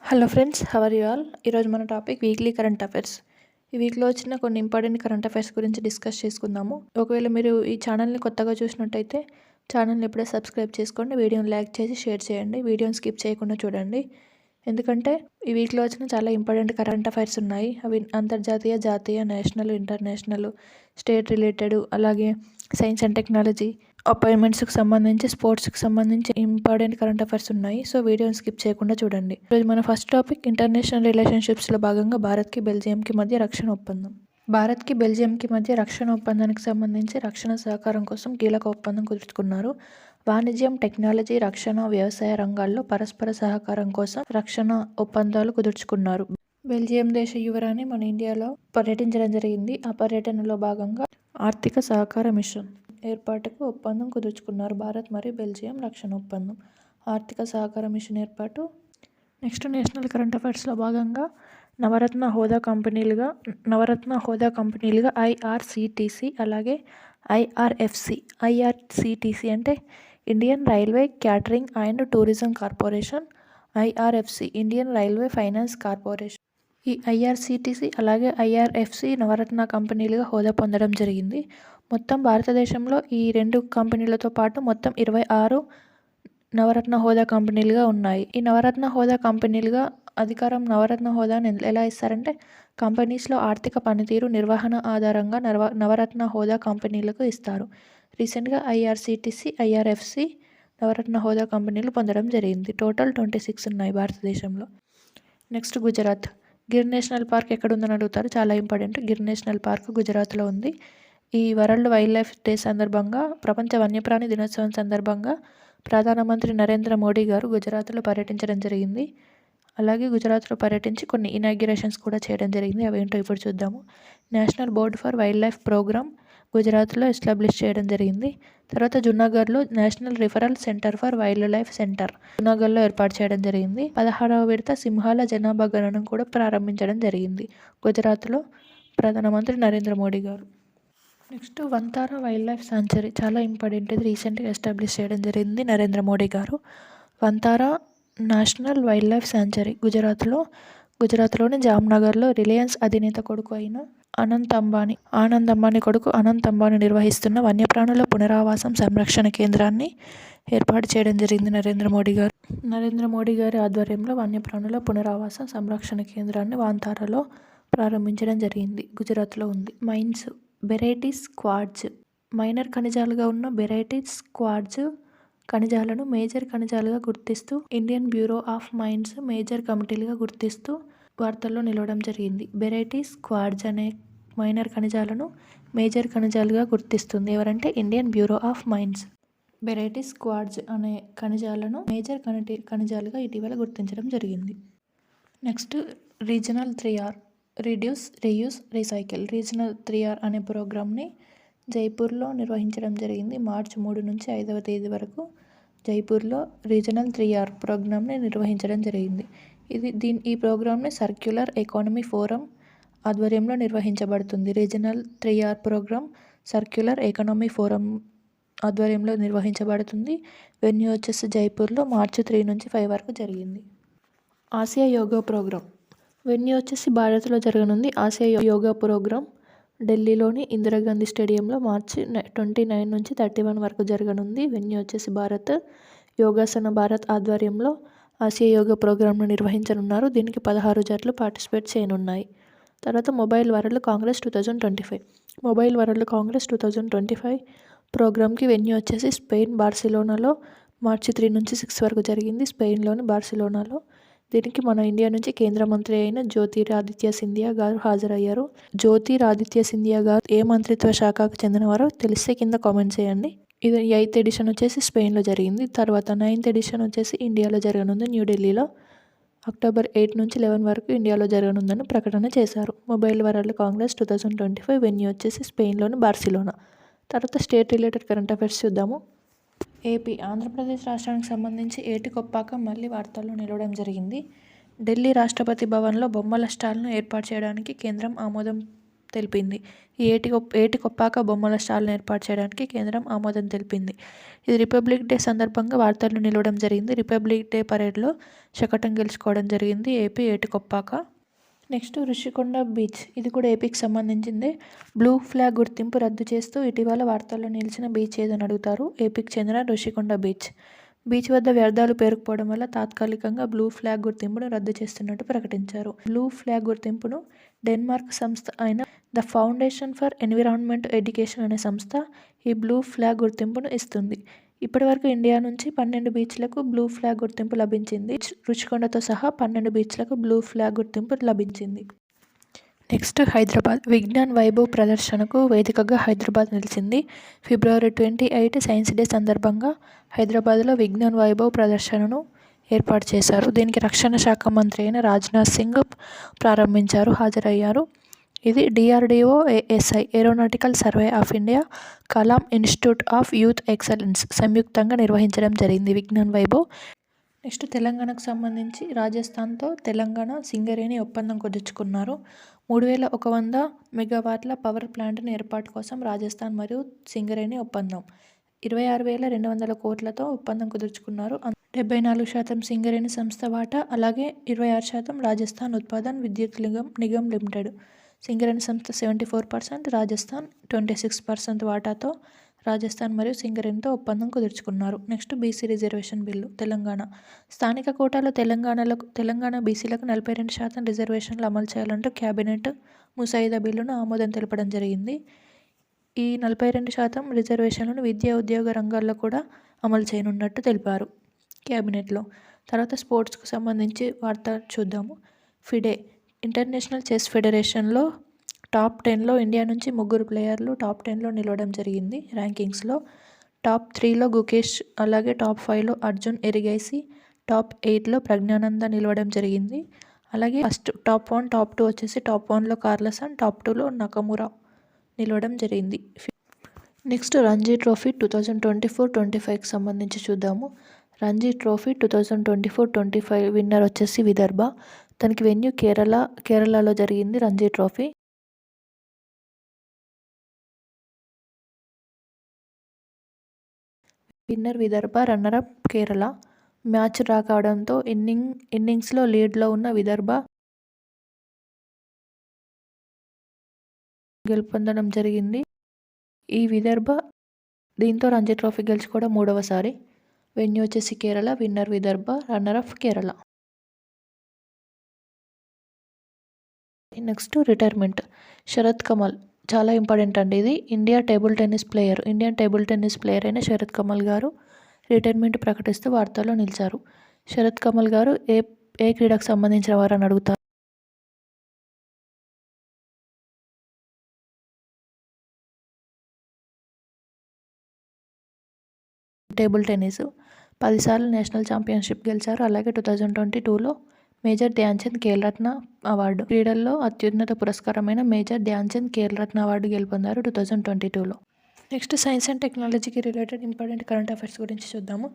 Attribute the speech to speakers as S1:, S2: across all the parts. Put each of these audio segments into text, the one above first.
S1: Hello friends, how are you all? ఈరోజు మన topic weekly current affairs. ఈ వీక్లో వచ్చిన కొన్ని ఇంపార్టెంట్ కరెంట్ అఫైర్స్ గురించి డిస్కస్ చేసుకుందాము. ఒకవేళ మీరు ఈ ఛానల్ని కొత్తగా చూసినట్టయితే ఛానల్ని ఇప్పుడే సబ్స్క్రైబ్ చేసుకోండి, వీడియోని లైక్ చేసి షేర్ చేయండి, వీడియోని స్కిప్ చేయకుండా చూడండి. ఎందుకంటే ఈ వీక్లో వచ్చిన చాలా ఇంపార్టెంట్ కరెంట్ అఫైర్స్ ఉన్నాయి. అవి అంతర్జాతీయ, జాతీయ, నేషనల్, ఇంటర్నేషనల్, స్టేట్ రిలేటెడ్, అలాగే సైన్స్ అండ్ టెక్నాలజీ, అపాయింట్మెంట్స్కి సంబంధించి, స్పోర్ట్స్కి సంబంధించి ఇంపార్టెంట్ కరెంట్ అఫైర్స్ ఉన్నాయి. సో వీడియోని స్కిప్ చేయకుండా చూడండి. ఈరోజు మన ఫస్ట్ టాపిక్ ఇంటర్నేషనల్ రిలేషన్షిప్స్లో భాగంగా భారత్కి బెల్జియంకి మధ్య రక్షణ ఒప్పందం. భారత్కి బెల్జియంకి మధ్య రక్షణ ఒప్పందానికి సంబంధించి రక్షణ సహకారం కోసం కీలక ఒప్పందం కుదుర్చుకున్నారు. వాణిజ్యం, టెక్నాలజీ, రక్షణ, వ్యవసాయ రంగాల్లో పరస్పర సహకారం కోసం రక్షణ ఒప్పందాలు కుదుర్చుకున్నారు. బెల్జియం దేశ యువరాణి మన ఇండియాలో పర్యటించడం జరిగింది. ఆ పర్యటనలో భాగంగా ఆర్థిక సహకార మిషన్ ఏర్పాటుకు ఒప్పందం కుదుర్చుకున్నారు. భారత్ మరియు బెల్జియం రక్షణ ఒప్పందం, ఆర్థిక సహకార మిషన్ ఏర్పాటు. నెక్స్ట్ నేషనల్ కరెంట్ అఫైర్స్లో భాగంగా నవరత్న హోదా కంపెనీలుగా ఐఆర్సిటిసి, అలాగే ఐఆర్ఎఫ్సి. ఐఆర్సిటిసి అంటే Indian railway catering and tourism corporation, IRFC Indian railway finance corporation. ఈ ఐఆర్సిటిసి అలాగే ఐఆర్ఎఫ్సి నవరత్న కంపెనీలుగా హోదా పొందడం జరిగింది. మొత్తం భారతదేశంలో ఈ రెండు కంపెనీలతో పాటు మొత్తం 26 నవరత్న హోదా కంపెనీలుగా ఉన్నాయి. ఈ నవరత్న హోదా కంపెనీలుగా అధికారం నవరత్న హోదాను ఎలా ఇస్తారంటే కంపెనీస్లో ఆర్థిక పనితీరు, నిర్వహణ ఆధారంగా నవరత్న హోదా కంపెనీలకు ఇస్తారు. రీసెంట్గా ఐఆర్సిటిసి, ఐఆర్ఎఫ్సి నవరత్న హోదా కంపెనీలు పొందడం జరిగింది. టోటల్ 26 ఉన్నాయి భారతదేశంలో. Next Gujarat. Gir national park ఎక్కడ ఉందని అడుగుతారు, చాలా ఇంపార్టెంట్. గిర్ నేషనల్ పార్క్ గుజరాత్లో ఉంది. ఈ వరల్డ్ వైల్డ్ లైఫ్ డే సందర్భంగా, ప్రపంచ వన్యప్రాణి దినోత్సవం సందర్భంగా ప్రధానమంత్రి నరేంద్ర మోడీ గారు గుజరాత్లో పర్యటించడం జరిగింది. అలాగే గుజరాత్లో పర్యటించి కొన్ని ఇనాగ్యురేషన్స్ కూడా చేయడం జరిగింది. అవేంటో ఇప్పుడు చూద్దాము. National board for wild life programme గుజరాత్లో ఎస్టాబ్లిష్ చేయడం జరిగింది. తర్వాత జునాగఢ్లో national referral centre for wild life centre జునాగఢ్లో ఏర్పాటు చేయడం జరిగింది. 16వ విడత సింహాల జనాభా గణనను కూడా ప్రారంభించడం జరిగింది గుజరాత్లో ప్రధానమంత్రి నరేంద్ర మోడీ గారు. Next Vantara wild life sanctuary, చాలా ఇంపార్టెంట్. ఇది రీసెంట్గా ఎస్టాబ్లిష్ చేయడం జరిగింది నరేంద్ర మోడీ గారు. Vantara national wild life sanctuary గుజరాత్లోని జామ్నగర్లో రిలయన్స్ అధినేత కొడుకు అయిన ఆనంద్ అంబానీ కొడుకు అనంత్ అంబానీ నిర్వహిస్తున్న వన్యప్రాణుల పునరావాసం సంరక్షణ కేంద్రాన్ని ఏర్పాటు చేయడం జరిగింది నరేంద్ర మోడీ గారి ఆధ్వర్యంలో వన్యప్రాణుల పునరావాసం సంరక్షణ కేంద్రాన్ని వాంతారాలో ప్రారంభించడం జరిగింది. గుజరాత్లో ఉంది. మైన్స్. Barytes quartz. మైనర్ ఖనిజాలుగా ఉన్న బెరైటీస్ క్వార్ట్జ్ ఖనిజాలను మేజర్ ఖనిజాలుగా గుర్తిస్తూ Indian bureau of mines major కమిటీలుగా గుర్తిస్తూ వార్తల్లో నిలవడం జరిగింది. బెరైటీస్ క్వార్ట్జ్ అనే మైనర్ ఖనిజాలను మేజర్ ఖనిజాలుగా గుర్తిస్తుంది ఎవరంటే Indian bureau of mines. Barytes quartz అనే ఖనిజాలను మేజర్ ఖనిజాలుగా ఇటీవల గుర్తించడం జరిగింది. Next regional 3R, reduce, reuse, recycle. Regional 3R అనే ప్రోగ్రామ్ని జైపూర్లో నిర్వహించడం జరిగింది. మార్చి 3 నుంచి 5వ తేదీ వరకు జైపూర్లో రీజనల్ 3R ప్రోగ్రామ్ని నిర్వహించడం జరిగింది. ఈ ప్రోగ్రామ్ని సర్క్యులర్ ఎకానమీ ఫోరం ఆధ్వర్యంలో నిర్వహించబడుతుంది. Regional 3R programme circular economy forum ఆధ్వర్యంలో నిర్వహించబడుతుంది. వెన్యూ వచ్చేసి జైపూర్లో మార్చి 3 నుంచి 5 వరకు జరిగింది. ఆసియా యోగా ప్రోగ్రామ్ వెన్యూ వచ్చేసి భారత్లో జరగనుంది. ఆసియా యోగా ప్రోగ్రామ్ ఢిల్లీలోని ఇందిరాగాంధీ స్టేడియంలో మార్చి 29 నుంచి 31 వరకు జరగనుంది. వెన్యూ వచ్చేసి భారత్. యోగాసన భారత్ ఆధ్వర్యంలో ఆసియా యోగా ప్రోగ్రామ్ను నిర్వహించనున్నారు. దీనికి 16 జట్లు పార్టిసిపేట్ చేయనున్నాయి. తర్వాత mobile world Congress 2025. Mobile world Congress 2025 ప్రోగ్రామ్కి వెన్యూ వచ్చేసి స్పెయిన్ బార్సిలోనాలో మార్చి 3 నుంచి 6 వరకు జరిగింది. స్పెయిన్లోని బార్సిలోనాలో. దీనికి మన ఇండియా నుంచి కేంద్ర మంత్రి అయిన జ్యోతిరాదిత్య సింధియా గారు హాజరయ్యారు. జ్యోతిరాదిత్య సింధియా గారు ఏ మంత్రిత్వ శాఖకు చెందినవారో తెలిస్తే కింద కామెంట్ చేయండి. ఇది 8th ఎడిషన్ వచ్చేసి స్పెయిన్లో జరిగింది. తర్వాత 9th ఎడిషన్ వచ్చేసి ఇండియాలో జరగనుంది. న్యూఢిల్లీలో అక్టోబర్ 8 నుంచి 11 వరకు ఇండియాలో జరగనుందని ప్రకటన చేశారు. మొబైల్ వరల్డ్ కాంగ్రెస్ 2025 వెన్యూ వచ్చేసి స్పెయిన్లోని బార్సిలోనా. తర్వాత స్టేట్ రిలేటెడ్ కరెంట్ అఫైర్స్ చూద్దాము. ఏపీ. ఆంధ్రప్రదేశ్ రాష్ట్రానికి సంబంధించి ఏటికొప్పాక మళ్ళీ వార్తల్లో నిలవడం జరిగింది. ఢిల్లీ రాష్ట్రపతి భవన్లో బొమ్మల స్టాల్ను ఏర్పాటు చేయడానికి కేంద్రం ఆమోదం తెలిపింది. ఈ ఏటికొప్పాక బొమ్మల స్టాల్ను ఏర్పాటు చేయడానికి కేంద్రం ఆమోదం తెలిపింది. ఇది రిపబ్లిక్ డే సందర్భంగా వార్తల్లో నిలవడం జరిగింది. రిపబ్లిక్ డే పరేడ్లో శకటం గెలుచుకోవడం జరిగింది AP Etikoppaka. Next Rushikonda beach, ఇది కూడా ఏపీకి సంబంధించిందే. బ్లూ ఫ్లాగ్ గుర్తింపు రద్దు చేస్తూ ఇటీవల వార్తల్లో నిలిచిన బీచ్ ఏదని అడుగుతారు. ఏపీకి చెందిన ఋషికొండ బీచ్. బీచ్ వద్ద వ్యర్థాలు పేరుకుపోవడం వల్ల తాత్కాలికంగా బ్లూ ఫ్లాగ్ గుర్తింపును రద్దు చేస్తున్నట్టు ప్రకటించారు. బ్లూ ఫ్లాగ్ గుర్తింపును డెన్మార్క్ సంస్థ అయిన the foundation for environment education అనే సంస్థ ఈ బ్లూ ఫ్లాగ్ గుర్తింపును ఇస్తుంది. ఇప్పటివరకు ఇండియా నుంచి 12 బీచ్లకు బ్లూ ఫ్లాగ్ గుర్తింపు లభించింది. రుషికొండతో సహా 12 బీచ్లకు బ్లూ ఫ్లాగ్ గుర్తింపు లభించింది. నెక్స్ట్ హైదరాబాద్, విజ్ఞాన్ వైభవ్ ప్రదర్శనకు వేదికగా హైదరాబాద్ నిలిచింది. ఫిబ్రవరి 28 సైన్స్ డే సందర్భంగా హైదరాబాద్లో విజ్ఞాన్ వైభవ్ ప్రదర్శనను ఏర్పాటు చేశారు. దీనికి రక్షణ శాఖ మంత్రి అయిన రాజ్నాథ్ సింగ్ హాజరయ్యారు. ఇది DRDO, ASI aeronautical survey of India, Kalam institute of youth excellence సంయుక్తంగా నిర్వహించడం జరిగింది విజ్ఞాన్ వైభవ్. నెక్స్ట్ తెలంగాణకు సంబంధించి రాజస్థాన్తో తెలంగాణ సింగరేణి ఒప్పందం కుదుర్చుకున్నారు. 3100 మెగావాట్ల పవర్ ప్లాంట్ను ఏర్పాటు కోసం రాజస్థాన్ మరియు సింగరేణి ఒప్పందం. 26,200 కోట్లతో ఒప్పందం కుదుర్చుకున్నారు. 74% సింగరేణి సంస్థ వాటా, అలాగే 26% రాజస్థాన్ ఉత్పాదన్ విద్యుత్ నిగమ్ లిమిటెడ్. సింగరేణి సంస్థ 74%, రాజస్థాన్ 26% వాటాతో రాజస్థాన్ మరియు సింగరేణితో ఒప్పందం కుదుర్చుకున్నారు. Next BC reservation bill. Telangana స్థానిక కోటాలో తెలంగాణ బీసీలకు 42% రిజర్వేషన్లు అమలు చేయాలంటూ క్యాబినెట్ ముసాయిదా బిల్లును ఆమోదం తెలపడం జరిగింది. ఈ 42% రిజర్వేషన్లను విద్యా ఉద్యోగ రంగాల్లో కూడా అమలు చేయనున్నట్టు తెలిపారు క్యాబినెట్లో. తర్వాత స్పోర్ట్స్కు సంబంధించి వార్త చూద్దాము. ఫిడే ఇంటర్నేషనల్ చెస్ ఫెడరేషన్లో టాప్ 10లో ఇండియా నుంచి 3 ప్లేయర్లు టాప్ 10లో నిలవడం జరిగింది ర్యాంకింగ్స్లో. టాప్ 3లో గుకేష్, అలాగే టాప్ 5లో అర్జున్ ఎరిగైసి, టాప్ 8లో ప్రజ్ఞానంద నిలవడం జరిగింది. అలాగే ఫస్ట్ టాప్ 1, టాప్ 2 వచ్చేసి టాప్ 1లో కార్లసన్, టాప్ 2లో నకమురా నిలవడం జరిగింది. నెక్స్ట్ రంజీ ట్రోఫీ 2024-25కి సంబంధించి చూద్దాము. రంజీ ట్రోఫీ 2024-25 విన్నర్ వచ్చేసి విదర్భ. దానికి వెన్యూ కేరళలో జరిగింది Ranji trophy. Winner Vidarbha, runner up Kerala. Match draw కావడంతో ఇన్నింగ్స్లో లీడ్లో ఉన్న విదర్భ గెలుపొందడం జరిగింది. ఈ విదర్భ దీంతో రంజీ ట్రోఫీ గెలుచుకోవడం 3వసారి. వెన్యూ వచ్చేసి Kerala, winner Vidarbha, runner up Kerala. Next retirement. Sharath Kamal చాలా ఇంపార్టెంట్ అండి ఇది. ఇండియన్ టేబుల్ టెన్నిస్ ప్లేయర్ అయిన శరత్ కమల్ గారు రిటైర్మెంట్ ప్రకటిస్తూ వార్తల్లో నిలిచారు. శరత్ కమల్ గారు ఏ క్రీడకు సంబంధించిన వారు అని అడుగుతారు. టేబుల్ టెన్నిస్ 10 సార్లు నేషనల్ ఛాంపియన్షిప్ గెలిచారు. అలాగే 2022లో మేజర్ ధ్యాన్చంద్ ఖేల్రత్న అవార్డు, క్రీడల్లో అత్యున్నత పురస్కారమైన మేజర్ ధ్యాన్చంద్ ఖేల్రత్న అవార్డు గెలుపొందారు 2022లో. నెక్స్ట్ సైన్స్ అండ్ టెక్నాలజీకి రిలేటెడ్ ఇంపార్టెంట్ కరెంట్ అఫైర్స్ గురించి చూద్దాము.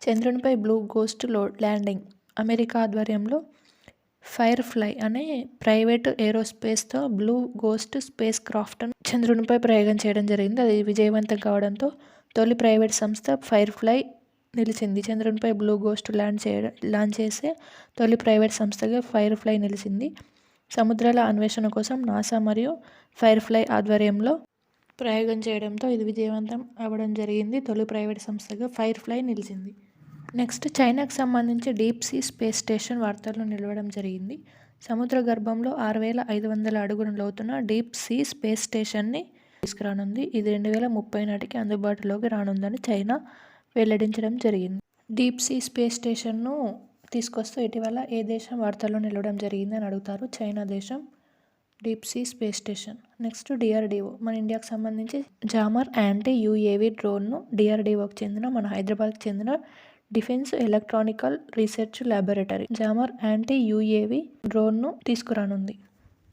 S1: చంద్రునిపై బ్లూ గోస్ట్ ల్యాండింగ్. అమెరికా ఆధ్వర్యంలో ఫైర్ ఫ్లై అనే ప్రైవేట్ ఏరోస్పేస్తో బ్లూ గోస్ట్ స్పేస్ క్రాఫ్ట్ను చంద్రునిపై ప్రయోగం చేయడం జరిగింది. అది విజయవంతం కావడంతో తొలి ప్రైవేట్ సంస్థ ఫైర్ ఫ్లై నిలిచింది. చంద్రునిపై బ్లూ గోస్ట్ లాంచ్ చేసే తొలి ప్రైవేట్ సంస్థగా ఫైర్ ఫ్లై నిలిచింది. సముద్రాల అన్వేషణ కోసం నాసా మరియు ఫైర్ ఫ్లై ఆధ్వర్యంలో ప్రయోగం చేయడంతో ఇది విజయవంతం అవ్వడం జరిగింది. తొలి ప్రైవేట్ సంస్థగా ఫైర్ ఫ్లై నిలిచింది. నెక్స్ట్ చైనాకు సంబంధించి డీప్ సీ స్పేస్ స్టేషన్ వార్తల్లో నిలవడం జరిగింది. సముద్ర గర్భంలో 6,500 అడుగుల లోతున డీప్ సీ స్పేస్ స్టేషన్ని తీసుకురానుంది. ఇది 2030 నాటికి అందుబాటులోకి రానుందని చైనా వెల్లడించడం జరిగింది. డీప్ సీ స్పేస్ స్టేషన్ను తీసుకొస్తూ ఇటీవల ఏ దేశం వార్తల్లో నిలవడం జరిగింది అని అడుగుతారు. చైనా దేశం deep sea space station. Next DRDO మన ఇండియాకు సంబంధించి జామర్ యాంటీ UAV డ్రోన్ను DRDOకి చెందిన మన హైదరాబాద్కి చెందిన defence electronical research laboratory jammer anti UAV డ్రోన్ను తీసుకురానుంది.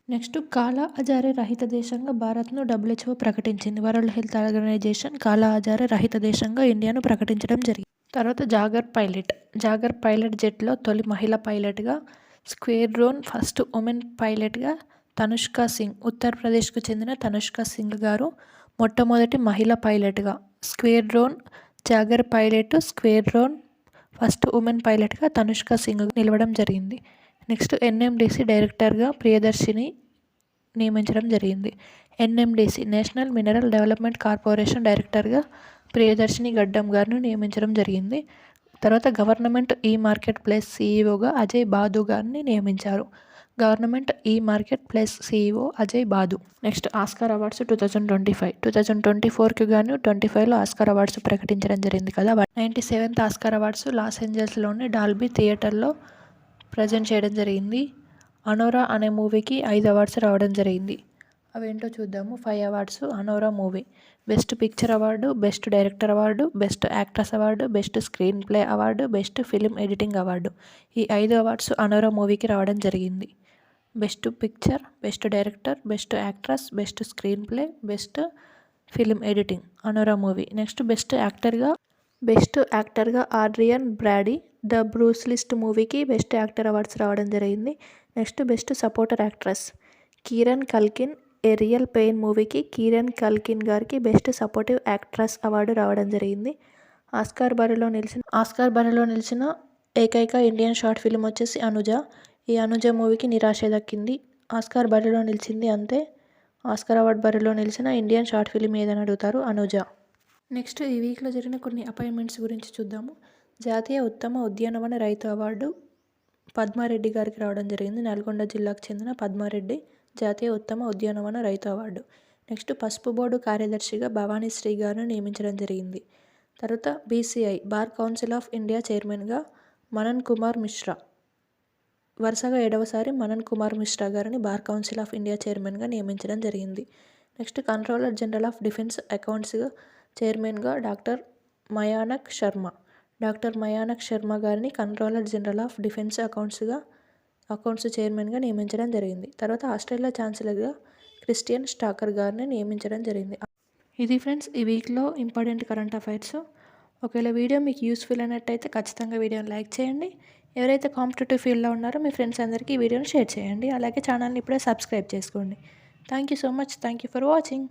S1: నెక్స్ట్ కాలా అజారే రహిత దేశంగా భారత్ను WHO ప్రకటించింది. వరల్డ్ హెల్త్ ఆర్గనైజేషన్ కాలా అజారే రహిత దేశంగా ఇండియాను ప్రకటించడం జరిగింది. తర్వాత జాగర్ పైలట్ జెట్లో తొలి మహిళా పైలట్గా, స్క్వేడ్రోన్ ఫస్ట్ ఉమెన్ పైలట్గా తనుష్క సింగ్, ఉత్తరప్రదేశ్కు చెందిన తనుష్క సింగ్ గారు మొట్టమొదటి మహిళా పైలట్గా, squadron jaguar pilot squadron first women పైలట్గా తనుష్క సింగ్ నిలవడం జరిగింది. నెక్స్ట్ ఎన్ఎండిసి డైరెక్టర్గా ప్రియదర్శిని నియమించడం జరిగింది. NMDC national mineral development corporation డైరెక్టర్గా ప్రియదర్శిని గడ్డం గారిని నియమించడం జరిగింది. తర్వాత గవర్నమెంట్ ఈ మార్కెట్ ప్లేస్ సీఈఓగా అజయ్ బాదు గారిని నియమించారు. Government e marketplace CEO Ajay Bhadoo. Next Oscar awards 2025, 2024కి గాను 25లో ఆస్కార్ అవార్డ్స్ ప్రకటించడం జరిగింది కదా. 97th ఆస్కార్ అవార్డ్స్ లాస్ ఏంజల్స్లోని డాల్బీ థియేటర్లో ప్రజెంట్ చేయడం జరిగింది. అనోరా అనే మూవీకి 5 అవార్డ్స్ రావడం జరిగింది. అవేంటో చూద్దాము. 5 awards. Anora movie best picture award, best director award, best actress award, best screenplay award, best film editing award. ఈ 5 అవార్డ్స్ అనోరా మూవీకి రావడం జరిగింది. Best picture, best director, best actress, best screenplay, best film editing Anora movie. Next best యాక్టర్గా Adrien Brody the Brutalist మూవీకి best actor awards రావడం జరిగింది. Next best supporter actress Kieran Culkin a real pain మూవీకి Kieron కల్కిన్ గారికి best supportive actress award రావడం జరిగింది. Oscar బరిలో నిలిచిన ఏకైక ఇండియన్ షార్ట్ ఫిల్మ్ వచ్చేసి అనుజ. ఈ అనుజ మూవీకి నిరాశ దక్కింది. ఆస్కార్ బరిలో నిలిచింది అంతే. ఆస్కార్ అవార్డు బరిలో నిలిచిన ఇండియన్ షార్ట్ ఫిల్మ్ ఏదని అడుగుతారు, అనుజ. నెక్స్ట్ ఈ వీక్లో జరిగిన కొన్ని అపాయింట్మెంట్స్ గురించి చూద్దాము. జాతీయ ఉత్తమ ఉద్యానవన రైతు అవార్డు పద్మారెడ్డి గారికి రావడం జరిగింది. నల్గొండ జిల్లాకు చెందిన పద్మారెడ్డి జాతీయ ఉత్తమ ఉద్యానవన రైతు అవార్డు. నెక్స్ట్ పసుపు బోర్డు కార్యదర్శిగా భవానీ శ్రీ గారిని నియమించడం జరిగింది. తర్వాత BCI bar council of India చైర్మన్గా మనన్ కుమార్ మిశ్రా, వరుసగా 7వసారి మనన్ కుమార్ మిశ్రా గారిని బార్ కౌన్సిల్ ఆఫ్ ఇండియా చైర్మన్గా నియమించడం జరిగింది. Next controller general of defence accounts చైర్మన్గా డాక్టర్ మయానక్ శర్మ గారిని controller general of defence accounts చైర్మన్గా నియమించడం జరిగింది. తర్వాత ఆస్ట్రేలియా ఛాన్సలర్గా క్రిస్టియన్ స్టాకర్ గారిని నియమించడం జరిగింది. ఇది ఫ్రెండ్స్ ఈ వీక్లో ఇంపార్టెంట్ కరెంట్ అఫైర్స్. ఒకవేళ వీడియో మీకు యూస్ఫుల్ అయినట్టయితే ఖచ్చితంగా వీడియోని లైక్ చేయండి. ఎవరైతే కాంపిటేటివ్ ఫీల్డ్లో ఉన్నారో మీ ఫ్రెండ్స్ అందరికీ ఈ వీడియోని షేర్ చేయండి. అలాగే ఛానల్ని ఇప్పుడే సబ్స్క్రైబ్ చేసుకోండి. Thank you so much. Thank you for watching.